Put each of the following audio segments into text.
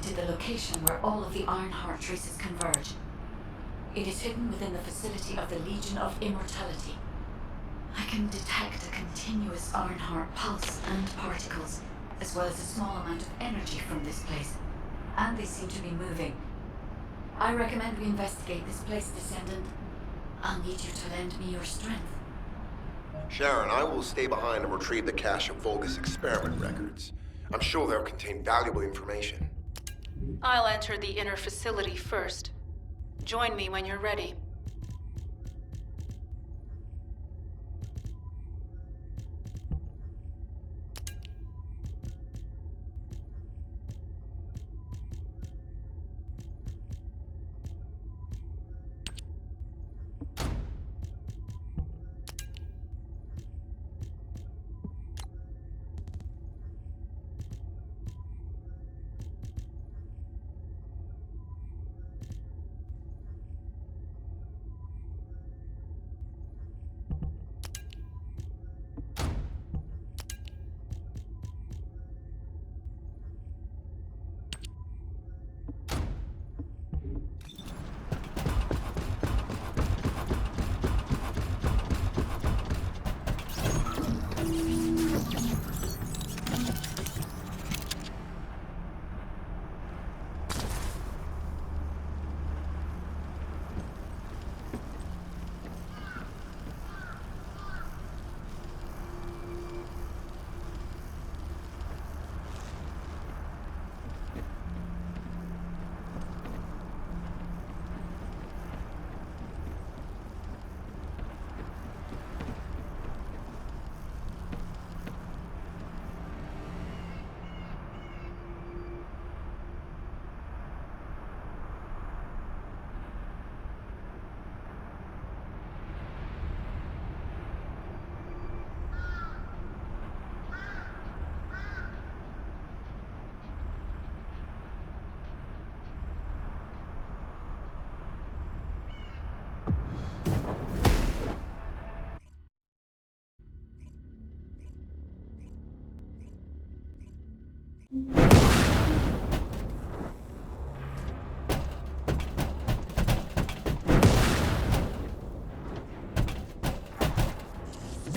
pinpointed the location where all of the Ironheart traces converge. It is hidden within the facility of the Legion of Immortality. I can detect a continuous Ironheart pulse and particles, as well as a small amount of energy from this place. And they seem to be moving. I recommend we investigate this place, Descendant. I'll need you to lend me your strength. Sharon, I will stay behind and retrieve the cache of Vulgus experiment records. I'm sure they'll contain valuable information. I'll enter the inner facility first. Join me when you're ready.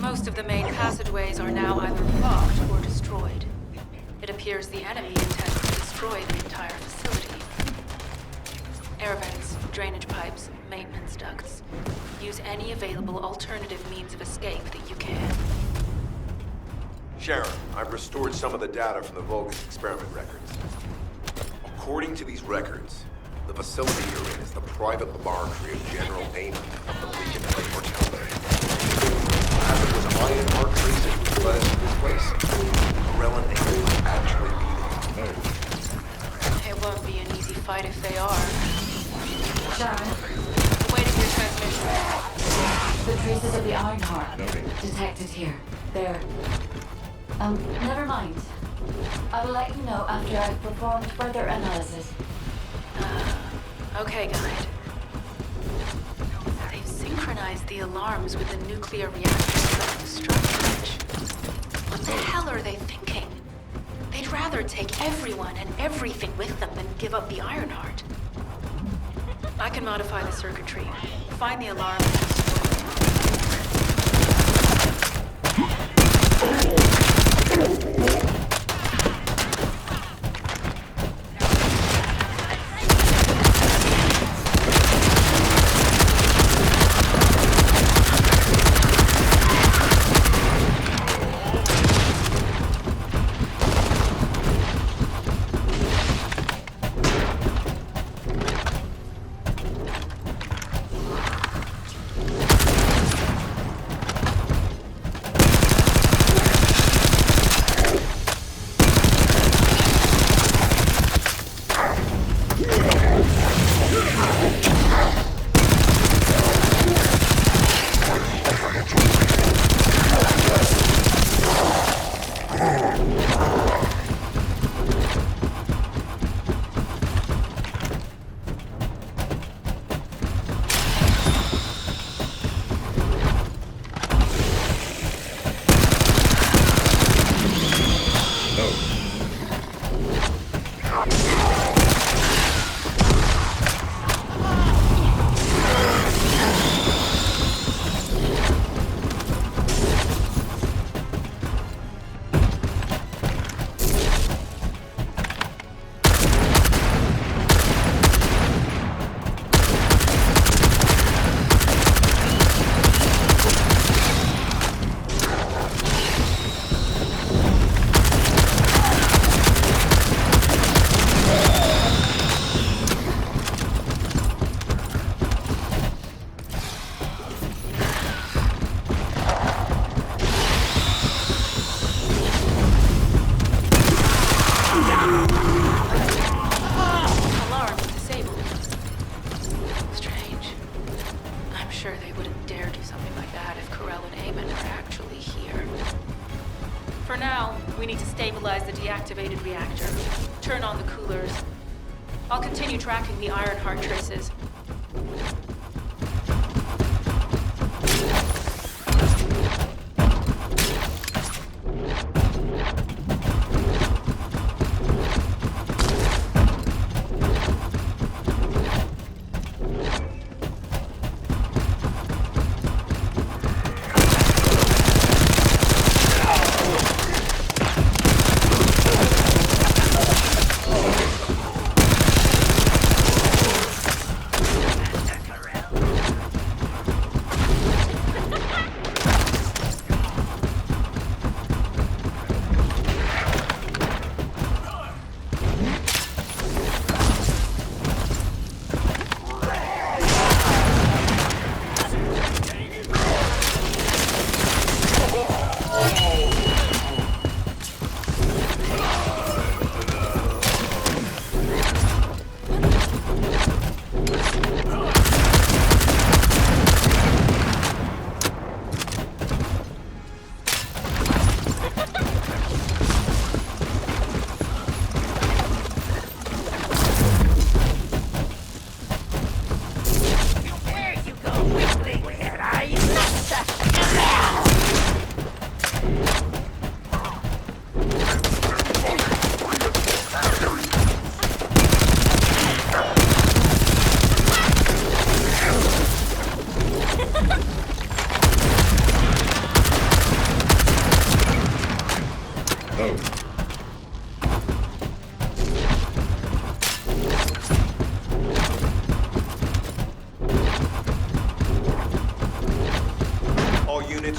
Most of the main passageways are now either blocked or destroyed. It appears the enemy intends to destroy the entire facility. Air vents, drainage pipes, maintenance ducts. Use any available alternative means of escape that you can. Sharon, I've restored some of the data from the Vulgus experiment records. According to these records, the facility you're in is the private laboratory of General Damon of the Legion of Immortality. As it was Ironheart traces which led us to this place, Corella Damon might actually be there. It won't be an easy fight if they are. Sharon, Awaiting your transmission. the traces of the Ironheart detected here. They're... never mind. I will let you know after I've performed further analysis. Okay, Guide. They've synchronized the alarms with the nuclear reactor structure. What the hell are they thinking? They'd rather take everyone and everything with them than give up the Ironheart. I can modify the circuitry, find the alarm, and payment are actually here. For now, we need to stabilize the deactivated reactor, turn on the coolers. I'll continue tracking the Ironheart traces.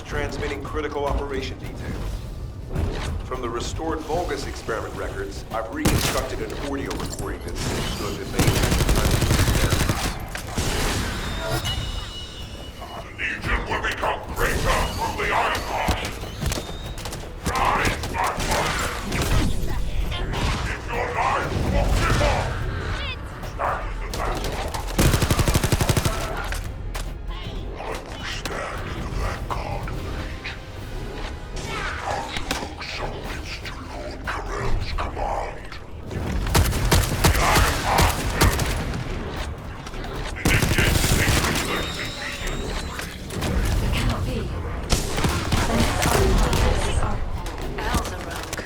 Transmitting critical operation details. From the restored Vulgus experiment records, I've reconstructed an audio recording that seems to have been made at the time of the experiments. The Legion will become greater through the Ironheart. Rise, my father. If your life won't give up, that is the battle. I will stand in the vanguard of the Legion. House submits to Lord Carell's command. The Ironheart will initiate secret It cannot be. The next Ironheart traces are... Alzarok.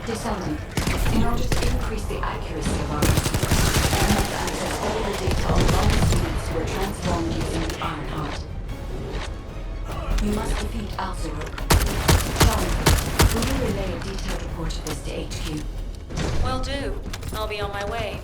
Descendant, in order to increase the accuracy of our research, we must access all the data of longest units who were transformed using the Ironheart. You must defeat Alzarok. Charlie, will you relay a detailed report of this to HQ? Will do. I'll be on my way.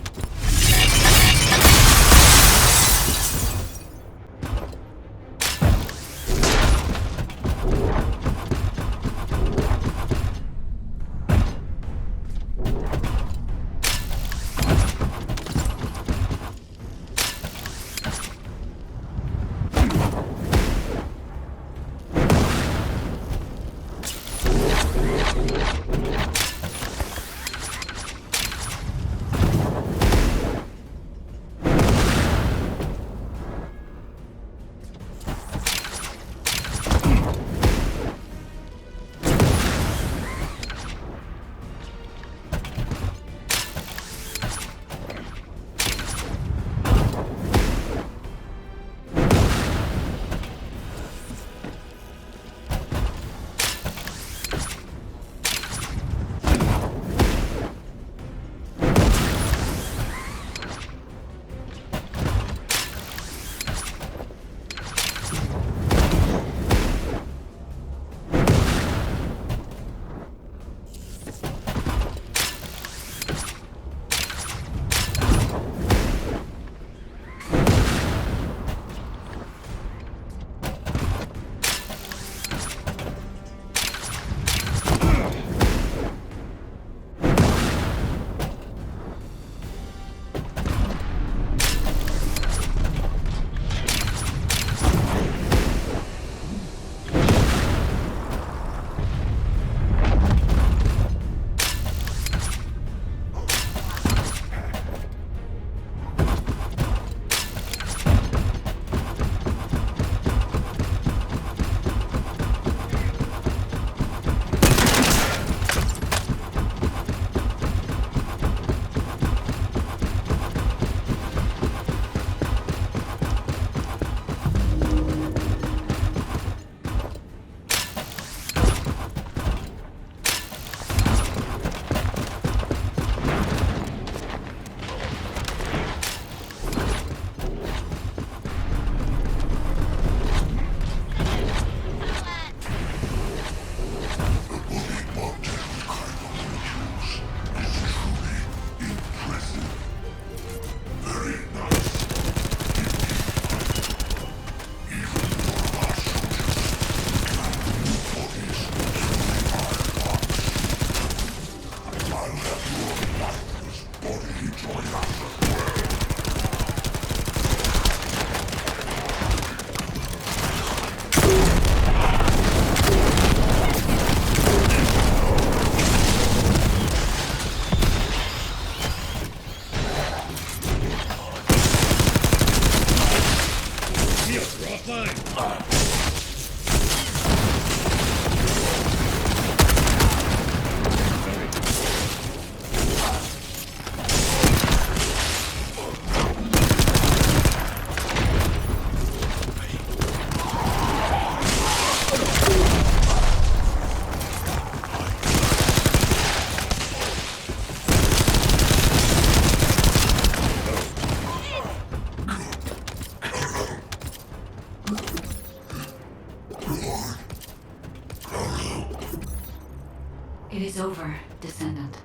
It is over, Descendant.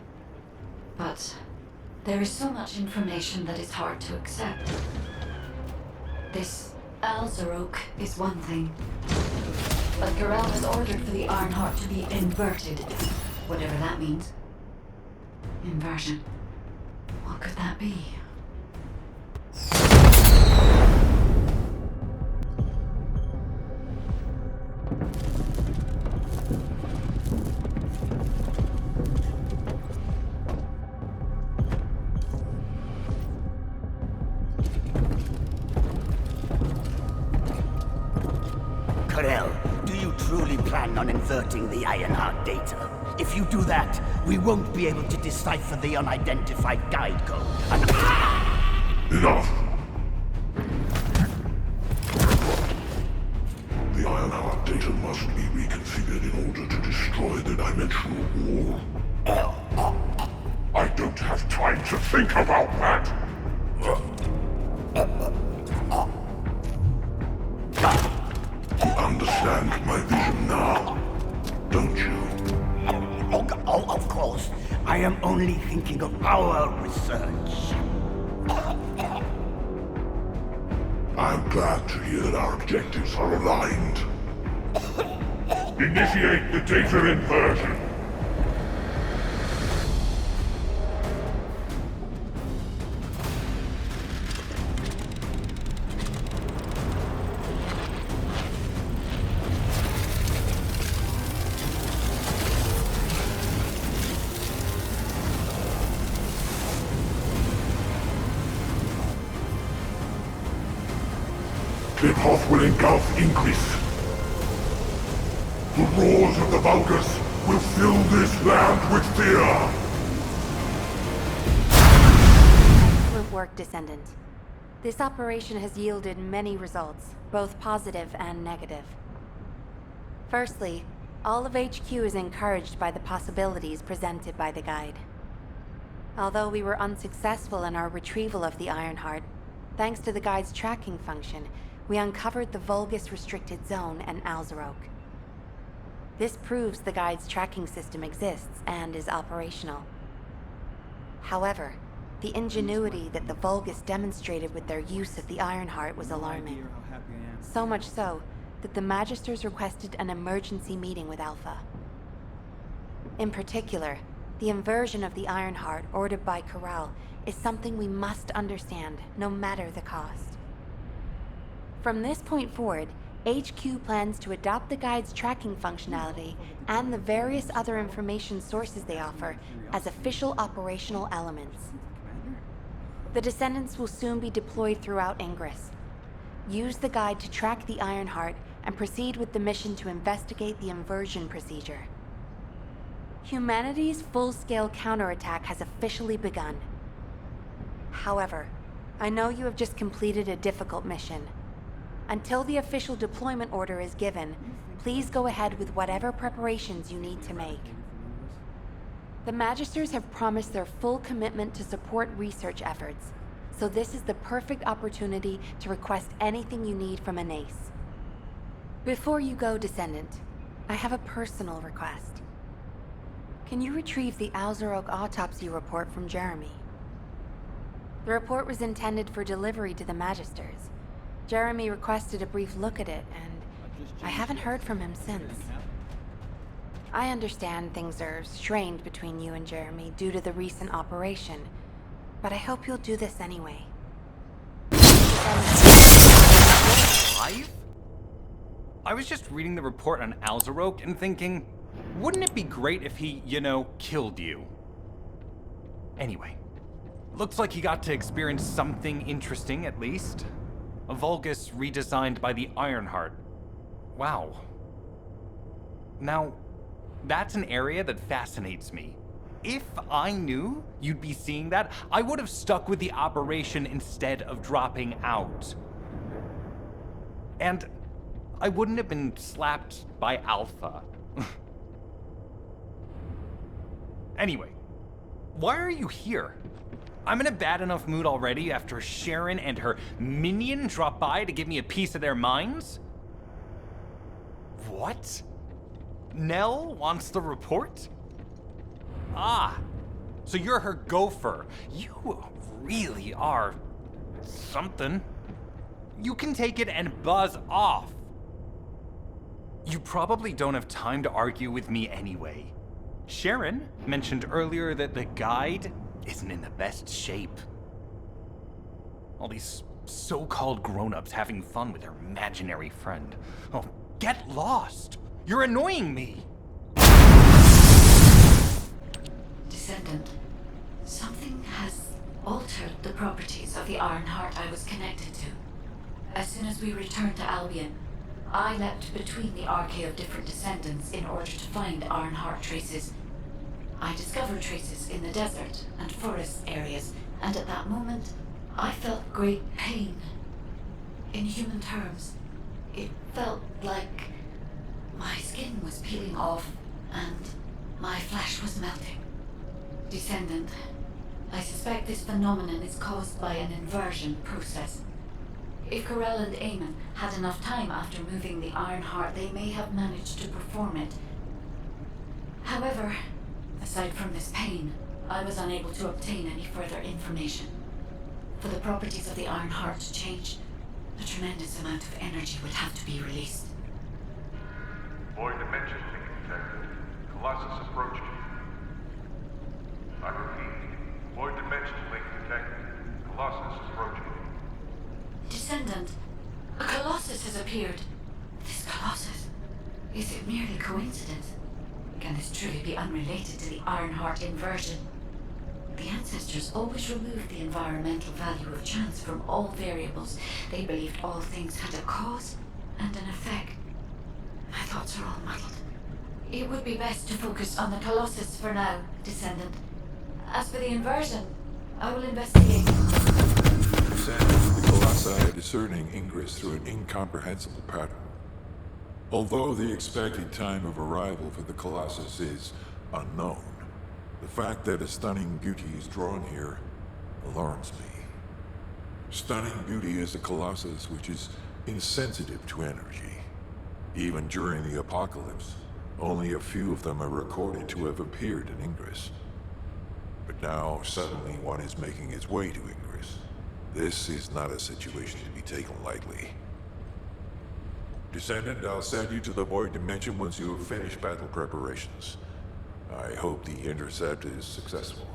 But there is so much information that is hard to accept. This Alzarok is one thing. But Corral has ordered for the Ironheart to be inverted. Whatever that means. Inversion. What could that be? Corel, do you truly plan on inverting the Ironheart data? If you do that, we won't be able to decipher the unidentified guide code. Enough! The Ironheart data must be reconfigured in order to destroy the dimensional wall. I don't have time to think about that! You understand my vision now, don't you? Oh, of course. I am only thinking of our research. I'm glad to hear that our objectives are aligned. Initiate the data inversion. The path will engulf Increase. The roars of the Vulgus will fill this land with fear. Excellent work, Descendant. This operation has yielded many results, both positive and negative. Firstly, all of HQ is encouraged by the possibilities presented by the guide. Although we were unsuccessful in our retrieval of the Ironheart, thanks to the guide's tracking function, we uncovered the Vulgus restricted zone and Alzarok. This proves the guide's tracking system exists and is operational. However, the ingenuity that the Vulgus demonstrated with their use of the Ironheart was alarming. So much so that the Magisters requested an emergency meeting with Alpha. In particular, the inversion of the Ironheart ordered by Corral is something we must understand, no matter the cost. From this point forward, HQ plans to adopt the guide's tracking functionality and the various other information sources they offer as official operational elements. The Descendants will soon be deployed throughout Ingress. Use the guide to track the Ironheart and proceed with the mission to investigate the inversion procedure. Humanity's full-scale counterattack has officially begun. However, I know you have just completed a difficult mission. Until the official deployment order is given, please go ahead with whatever preparations you need to make. The Magisters have promised their full commitment to support research efforts, so this is the perfect opportunity to request anything you need from Anais. Before you go, Descendant, I have a personal request. Can you retrieve the Alzarok autopsy report from Jeremy? The report was intended for delivery to the Magisters. Jeremy requested a brief look at it, and I haven't heard from him since. I understand things are strained between you and Jeremy due to the recent operation, but I hope you'll do this anyway. Alive? I was just reading the report on Alzarok and thinking, wouldn't it be great if he, killed you? Anyway, looks like he got to experience something interesting at least. A Vulgus redesigned by the Ironheart. Wow. Now, that's an area that fascinates me. If I knew you'd be seeing that, I would have stuck with the operation instead of dropping out. And I wouldn't have been slapped by Alpha. Anyway, why are you here? I'm in a bad enough mood already after Sharon and her minion drop by to give me a piece of their minds? What? Nell wants the report? Ah, so you're her gopher. You really are something. You can take it and buzz off. You probably don't have time to argue with me anyway. Sharon mentioned earlier that the guide isn't in the best shape. All these so-called grown-ups having fun with their imaginary friend. Oh, get lost! You're annoying me! Descendant, something has altered the properties of the Ironheart I was connected to. As soon as we returned to Albion, I leapt between the arcade of different descendants in order to find Ironheart traces. I discovered traces in the desert and forest areas, and at that moment, I felt great pain. In human terms, it felt like my skin was peeling off and my flesh was melting. Descendant, I suspect this phenomenon is caused by an inversion process. If Corell and Eamon had enough time after moving the Ironheart, they may have managed to perform it. However, aside from this pain, I was unable to obtain any further information. For the properties of the Ironheart to change, a tremendous amount of energy would have to be released. Void dimension link detected. Colossus approaching. I repeat, void dimension link detected. Colossus approaching. Descendant, a Colossus has appeared. This Colossus, is it merely coincidence? Can this truly be unrelated to the Ironheart inversion? The ancestors always removed the environmental value of chance from all variables. They believed all things had a cause and an effect. My thoughts are all muddled. It would be best to focus on the Colossus for now, Descendant. As for the inversion, I will investigate. The Colossi are discerning ingress through an incomprehensible pattern. Although the expected time of arrival for the Colossus is unknown, the fact that a stunning beauty is drawn here alarms me. Stunning beauty is a Colossus which is insensitive to energy. Even during the apocalypse, only a few of them are recorded to have appeared in Ingress. But now, suddenly one is making its way to Ingress. This is not a situation to be taken lightly. Descendant, I'll send you to the Void Dimension once you have finished battle preparations. I hope the intercept is successful.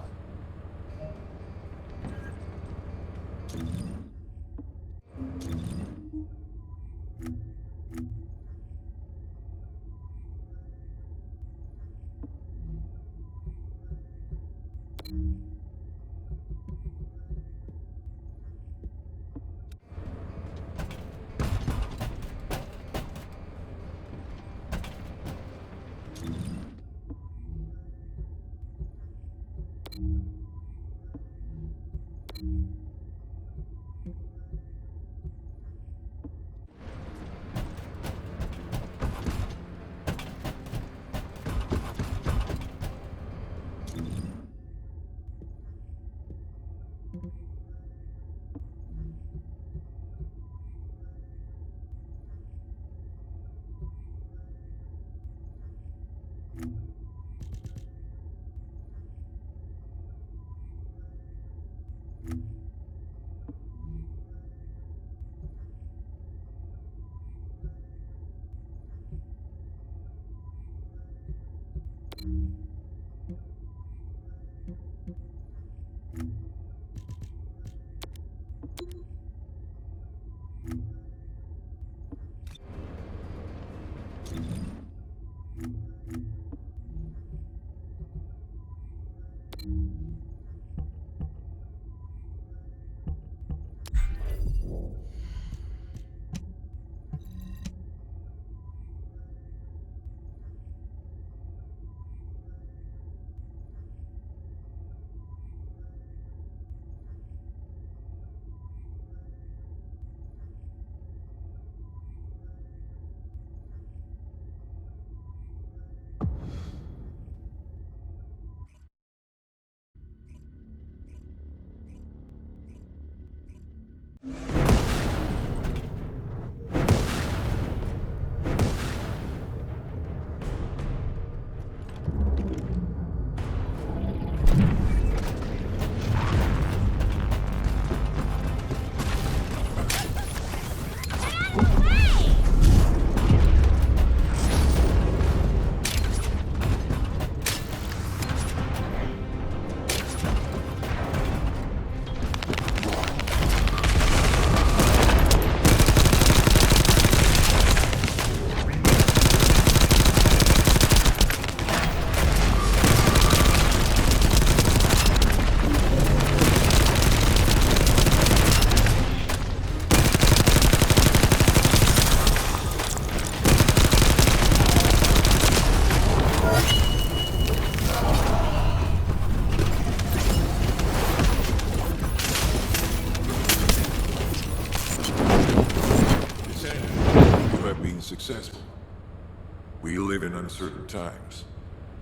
We live in uncertain times,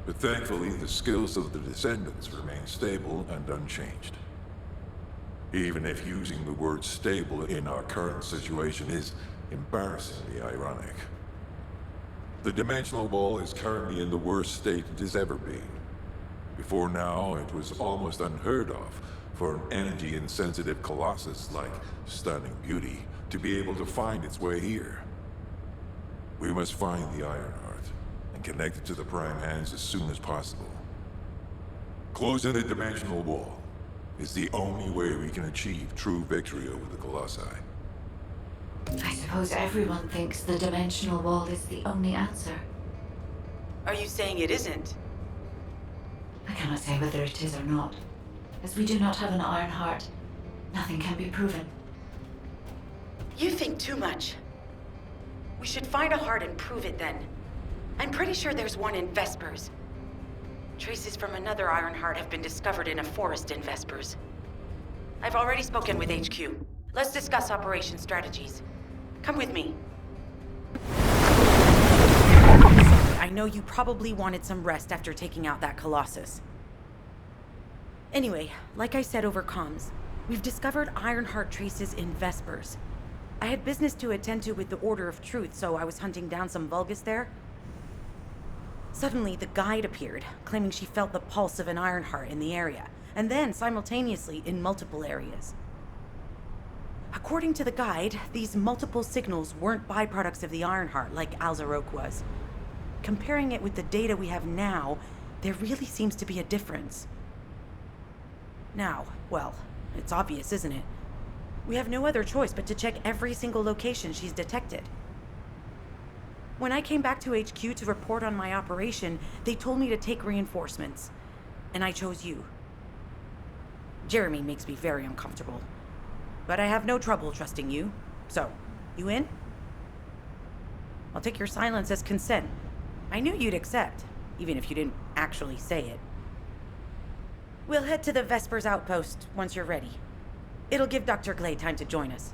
but thankfully the skills of the Descendants remain stable and unchanged. Even if using the word stable in our current situation is embarrassingly ironic. The dimensional wall is currently in the worst state it has ever been. Before now, it was almost unheard of for an energy-insensitive colossus like Stunning Beauty to be able to find its way here. We must find the Ironheart and connect it to the Prime Hands as soon as possible. Closing the dimensional wall is the only way we can achieve true victory over the Colossi. I suppose everyone thinks the dimensional wall is the only answer. Are you saying it isn't? I cannot say whether it is or not. As we do not have an Ironheart, nothing can be proven. You think too much. We should find a heart and prove it then. I'm pretty sure there's one in Vespers. Traces from another Ironheart have been discovered in a forest in Vespers. I've already spoken with HQ. Let's discuss operation strategies. Come with me. I know you probably wanted some rest after taking out that Colossus. Anyway, like I said over comms, we've discovered Ironheart traces in Vespers. I had business to attend to with the Order of Truth, so I was hunting down some Vulgus there. Suddenly, the guide appeared, claiming she felt the pulse of an Ironheart in the area, and then simultaneously in multiple areas. According to the guide, these multiple signals weren't byproducts of the Ironheart like Alzarok was. Comparing it with the data we have now, there really seems to be a difference. Now, well, it's obvious, isn't it? We have no other choice but to check every single location she's detected. When I came back to HQ to report on my operation, they told me to take reinforcements, and I chose you. Jeremy makes me very uncomfortable, but I have no trouble trusting you. So, you in? I'll take your silence as consent. I knew you'd accept, even if you didn't actually say it. We'll head to the Vespers outpost once you're ready. It'll give Dr. Clay time to join us.